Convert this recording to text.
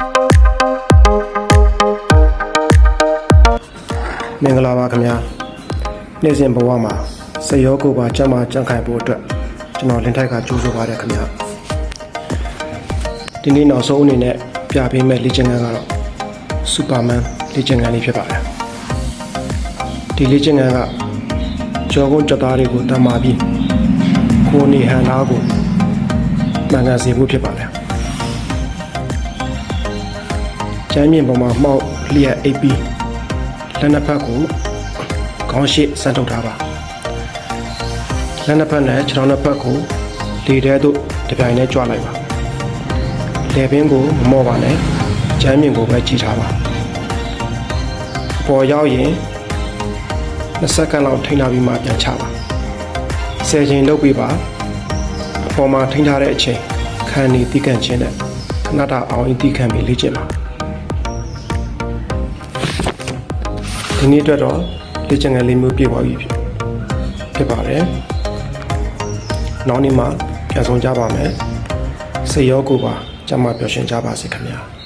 မင်္ဂလာပါခင်ဗျာနေ့စဉ်ဘဝမှာစိတ်ရောကိုယ်ပါကြမ်းမာကြံ့ခိုင်ဖို့အတွက်ကျွန်တော်လင်းထိုက်ကကြိုးစားပါတယ်ခင်ဗျာဒီနေ့နောက်ဆုံးအနေနဲ့ပြပေးမယ့်လေ့ကျင့်ခန်းကတော့စူပါမန်လေ့ကျင့်ခန်းလေးဖြစ်ပါတယ်ဒီလေ့ကျင့်ခန်းကကြောကုန်းကြက်သားတွေကိုတမ်းမာပြီးကိုယ်နေဟန်သားကိုမှန်ကန်စေဖို့ဖြစ်ပါတယ်ကျမ်းမြင့်ပေါ်မှာမှောက်လျက်အိပ်ပြီးလက်နှစ်ဖက်ကိုခေါင်းရှိဆန့်ထုတ်ထားပါလက်နှစ်ဖက်နဲ့ခြေထောက်နှစ်ဖက်ကိုလေထဲသို့တစ်ပြိုင်တည်းကြွလိုက်ပါလယ်ပင်ကိုမမော့ပါနဲ့ကျမ်းမြင့်ကိုပဲကြည့်ထားပါအပေါ်ရောက်ရင်20စက္ကန့်လောက်ထိန်းထားပြီးမှပြန်ချပါ10ချိန်လုပ်ပြီးပါအပေါ်မှာထိန်းထားတဲ့အချိန်ခံနေတိကန်ခြင်းနဲ့ခဏတာအောင်ရင်တိခံပြီးလေ့ကျင့်ပါဒီနေ့အတွက်တော့လေ့ကျင့်ခန်းလေးမျိုးပြည့်သွားပြီဖြစ်ပါတယ်။နောက်နေ့မှပြန်ဆောင်ကြပါမယ်။စိတ်ရောကိုယ်ပါကျန်းမာပျော်ရွှင်ကြပါစေခင်ဗျာ။